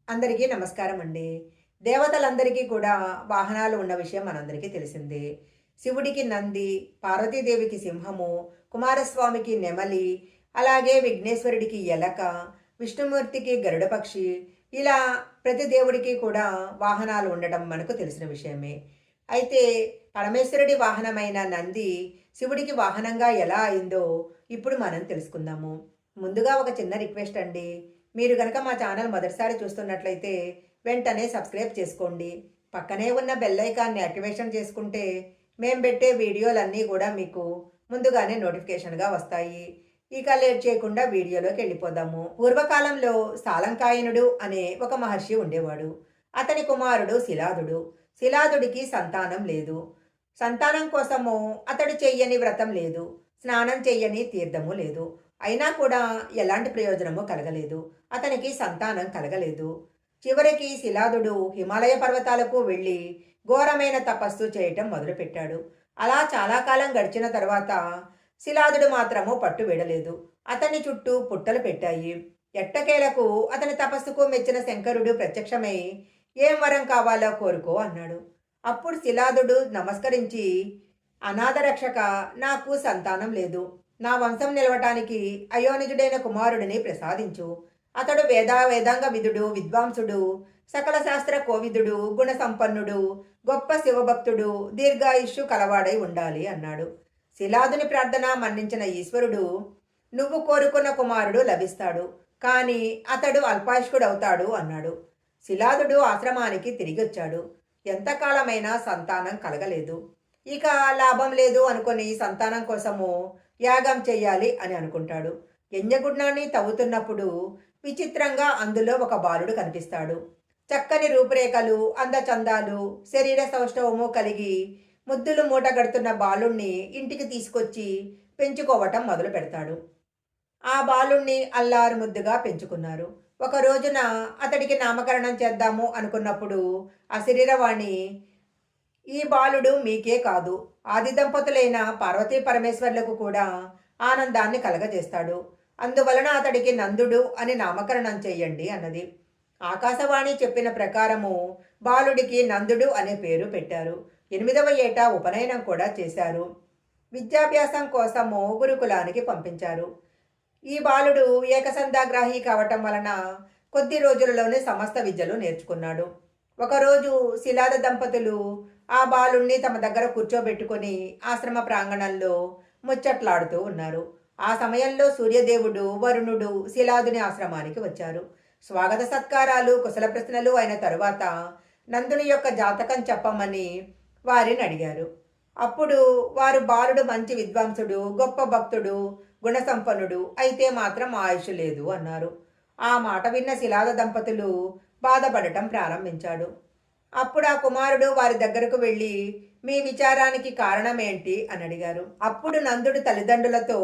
అందరికీ నమస్కారం అండి. దేవతలందరికీ కూడా వాహనాలు ఉన్న విషయం మనందరికీ తెలిసిందే. శివుడికి నంది, పార్వతీదేవికి సింహము, కుమారస్వామికి నెమలి, అలాగే విఘ్నేశ్వరుడికి ఎలక, విష్ణుమూర్తికి గరుడ పక్షి, ఇలా ప్రతి దేవుడికి కూడా వాహనాలు ఉండటం మనకు తెలిసిన విషయమే. అయితే పరమేశ్వరుడి వాహనమైన నంది శివుడికి వాహనంగా ఎలా అయిందో ఇప్పుడు మనం తెలుసుకుందాము. ముందుగా ఒక చిన్న రిక్వెస్ట్ అండి. మీరు గనక మా ఛానల్ మొదటిసారి చూస్తున్నట్లయితే వెంటనే సబ్స్క్రైబ్ చేసుకోండి. పక్కనే ఉన్న బెల్ ఐకాన్ని యాక్టివేషన్ చేసుకుంటే మేము పెట్టే వీడియోలన్నీ కూడా మీకు ముందుగానే నోటిఫికేషన్గా వస్తాయి. ఇక లేట్ చేయకుండా వీడియోలోకి వెళ్ళిపోదాము. పూర్వకాలంలో సాలంకాయనుడు అనే ఒక మహర్షి ఉండేవాడు. అతని కుమారుడు శిలాదుడు. శిలాదుడికి సంతానం లేదు. సంతానం కోసము అతడు చెయ్యని వ్రతం లేదు. స్నానం చెయ్యని తీర్థము లేదు. అయినా కూడా ఎలాంటి ప్రయోజనము కలగలేదు. అతనికి సంతానం కలగలేదు. చివరికి శిలాదుడు హిమాలయ పర్వతాలకు వెళ్ళి ఘోరమైన తపస్సు చేయటం మొదలుపెట్టాడు. అలా చాలా కాలం గడిచిన తర్వాత శిలాదుడు మాత్రము పట్టు విడలేదు. అతని చుట్టూ పుట్టలు పెట్టాయి. ఎట్టకేలకు అతని తపస్సుకు మెచ్చిన శంకరుడు ప్రత్యక్షమై ఏం వరం కావాలో కోరుకో అన్నాడు. అప్పుడు శిలాదుడు నమస్కరించి, అనాథ రక్షక, నాకు సంతానం లేదు. నా వంశం నిలవటానికి అయోనిజుడైన కుమారుడిని ప్రసాదించు. అతడు వేదాంగ విదుడు, విద్వాంసుడు, సకల శాస్త్ర కోవిదుడు, గుణ సంపన్నుడు, గొప్ప శివభక్తుడు, దీర్ఘాయుష్యు కలవాడై ఉండాలి అన్నాడు. శిలాదుని ప్రార్థన మన్నించిన ఈశ్వరుడు, నువ్వు కోరుకున్న కుమారుడు లభిస్తాడు, కానీ అతడు అల్పాయుష్కుడవుతాడు అన్నాడు. శిలాదుడు ఆశ్రమానికి తిరిగి వచ్చాడు. ఎంతకాలమైనా సంతానం కలగలేదు. ఇక లాభం లేదు అనుకొని సంతానం కోసము యాగం చెయ్యాలి అని అనుకుంటాడు. యజ్ఞగుండాన్ని తవ్వుతున్నప్పుడు విచిత్రంగా అందులో ఒక బాలుడు కనిపిస్తాడు. చక్కని రూపురేఖలు, అందచందాలు, శరీర సౌష్ఠవము కలిగి ముద్దులు మూటగడుతున్న బాలుణ్ణి ఇంటికి తీసుకొచ్చి పెంచుకోవటం మొదలు పెడతాడు. ఆ బాలుణ్ణి అల్లారు ముద్దుగా పెంచుకున్నారు. ఒక రోజున అతడికి నామకరణం చేద్దాము అనుకున్నప్పుడు ఆ శరీరవాణి, ఈ బాలుడు మీకే కాదు, ఆది దంపతులైన పార్వతీ పరమేశ్వర్లకు కూడా ఆనందాన్ని కలగజేస్తాడు. అందువలన అతడికి నందుడు అని నామకరణం చెయ్యండి అన్నది. ఆకాశవాణి చెప్పిన ప్రకారము బాలుడికి నందుడు అనే పేరు పెట్టారు. 8వ ఏట ఉపనయనం కూడా చేశారు. విద్యాభ్యాసం కోసము గురుకులానికి పంపించారు. ఈ బాలుడు ఏకసంధాగ్రాహి కావటం వలన కొద్ది రోజులలోనే సమస్త విద్యలు నేర్చుకున్నాడు. ఒకరోజు శిలాద దంపతులు ఆ బాలుణ్ణి తమ దగ్గర కూర్చోబెట్టుకొని ఆశ్రమ ప్రాంగణంలో ముచ్చట్లాడుతూ ఉన్నారు. ఆ సమయంలో సూర్యదేవుడు, వరుణుడు శిలాదుని ఆశ్రమానికి వచ్చారు. స్వాగత సత్కారాలు, కుశల ప్రశ్నలు అయిన తరువాత నందుని యొక్క జాతకం చెప్పమని వారిని అడిగారు. అప్పుడు వారు బాలుడు మంచి విద్వాంసుడు, గొప్ప భక్తుడు, గుణసంపన్నుడు, అయితే మాత్రం ఆయుష్ లేదు అన్నారు. ఆ మాట విన్న శిలాద దంపతులు బాధపడటం ప్రారంభించాడు. అప్పుడు ఆ కుమారుడు వారి దగ్గరకు వెళ్ళి, మీ విచారానికి కారణమేంటి అని అడిగారు. అప్పుడు నందుడు తల్లిదండ్రులతో,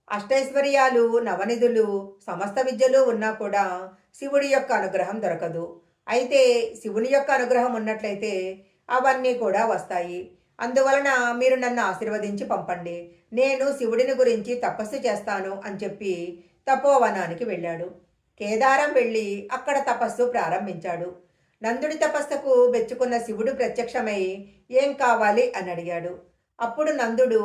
అష్టైశ్వర్యాలు, నవనిధులు, సమస్త విద్యలు ఉన్నా కూడా శివుడి యొక్క అనుగ్రహం దొరకదు. అయితే శివుని యొక్క అనుగ్రహం ఉన్నట్లయితే అవన్నీ కూడా వస్తాయి. అందువలన మీరు నన్ను ఆశీర్వదించి పంపండి. నేను శివుడిని గురించి తపస్సు చేస్తాను అని చెప్పి తపోవనానికి వెళ్ళాడు. కేదారం వెళ్ళి అక్కడ తపస్సు ప్రారంభించాడు. నందుడి తపస్సుకు మెచ్చుకున్న శివుడు ప్రత్యక్షమై ఏం కావాలి అని అడిగాడు. అప్పుడు నందుడు,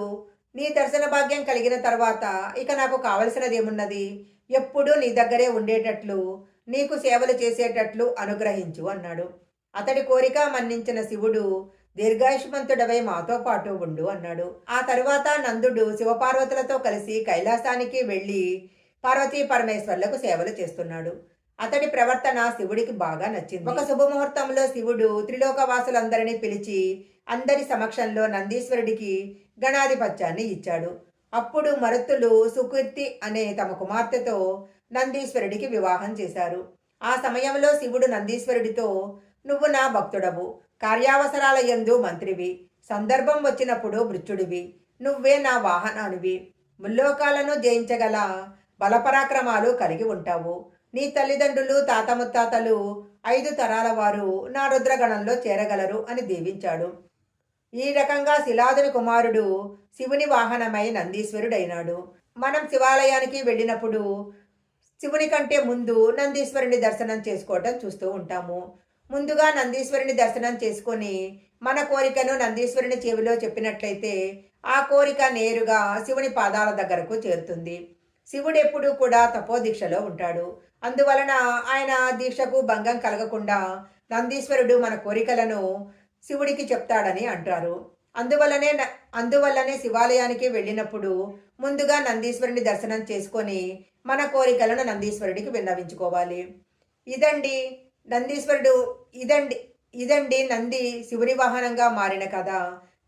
నీ దర్శన భాగ్యం కలిగిన తర్వాత ఇక నాకు కావలసినదేమున్నది? ఎప్పుడూ నీ దగ్గరే ఉండేటట్లు, నీకు సేవలు చేసేటట్లు అనుగ్రహించు అన్నాడు. అతడి కోరిక మన్నించిన శివుడు, దీర్ఘాయుష్మంతుడవై మాతో పాటు ఉండు అన్నాడు. ఆ తరువాత నందుడు శివపార్వతులతో కలిసి కైలాసానికి వెళ్ళి పార్వతీ పరమేశ్వర్లకు సేవలు చేస్తున్నాడు. అతడి ప్రవర్తన శివుడికి బాగా నచ్చింది. ఒక శుభముహూర్తంలో శివుడు త్రిలోకవాసులందరినీ పిలిచి అందరి సమక్షంలో నందీశ్వరుడికి గణాధిపత్యాన్ని ఇచ్చాడు. అప్పుడు మరుత్తులు సుకీర్తి అనే తమ కుమార్తెతో నందీశ్వరుడికి వివాహం చేశారు. ఆ సమయంలో శివుడు నందీశ్వరుడితో, నువ్వు నా భక్తుడవు, కార్యావసరాల యందు మంత్రివి, సందర్భం వచ్చినప్పుడు మృత్యుడివి, నువ్వే నా వాహనానివి, ముల్లోకాలను జయించగల బలపరాక్రమాలు కలిగి ఉంటావు. నీ తల్లిదండ్రులు, తాత ముత్తాతలు 5 తరాల వారు నా రుద్రగణంలో చేరగలరు అని దీవించాడు. ఈ రకంగా శిలాదుని కుమారుడు శివుని వాహనమై నందీశ్వరుడైనాడు. మనం శివాలయానికి వెళ్ళినప్పుడు శివుని కంటే ముందు నందీశ్వరుని దర్శనం చేసుకోవటం చూస్తూ ఉంటాము. ముందుగా నందీశ్వరుని దర్శనం చేసుకొని మన కోరికను నందీశ్వరుని చెవిలో చెప్పినట్లయితే ఆ కోరిక నేరుగా శివుని పాదాల దగ్గరకు చేరుతుంది. శివుడు ఎప్పుడూ కూడా తపోదీక్షలో ఉంటాడు. అందువలన ఆయన దీక్షకు భంగం కలగకుండా నందీశ్వరుడు మన కోరికలను శివుడికి చెప్తాడని అంటారు. అందువల్లనే శివాలయానికి వెళ్ళినప్పుడు ముందుగా నందీశ్వరుని దర్శనం చేసుకొని మన కోరికలను నందీశ్వరుడికి విన్నవించుకోవాలి. ఇదండి నందీశ్వరుడు ఇదండి ఇదండి నంది శివుని వాహనంగా మారిన కథ.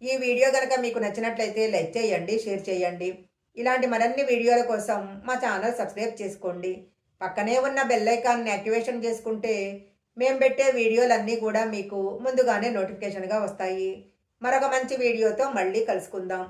ఈ వీడియో గనక మీకు నచ్చినట్లయితే లైక్ చేయండి, షేర్ చేయండి. ఇలాంటి మరిన్ని వీడియోల కోసం మా ఛానల్ సబ్స్క్రైబ్ చేసుకోండి. పక్కనే ఉన్న బెల్ ఐకాన్ని యాక్టివేషన్ చేసుకుంటే మేము పెట్టే వీడియోలన్నీ కూడా మీకు ముందుగానే నోటిఫికేషన్గా వస్తాయి. మరొక మంచి వీడియోతో మళ్ళీ కలుసుకుందాం.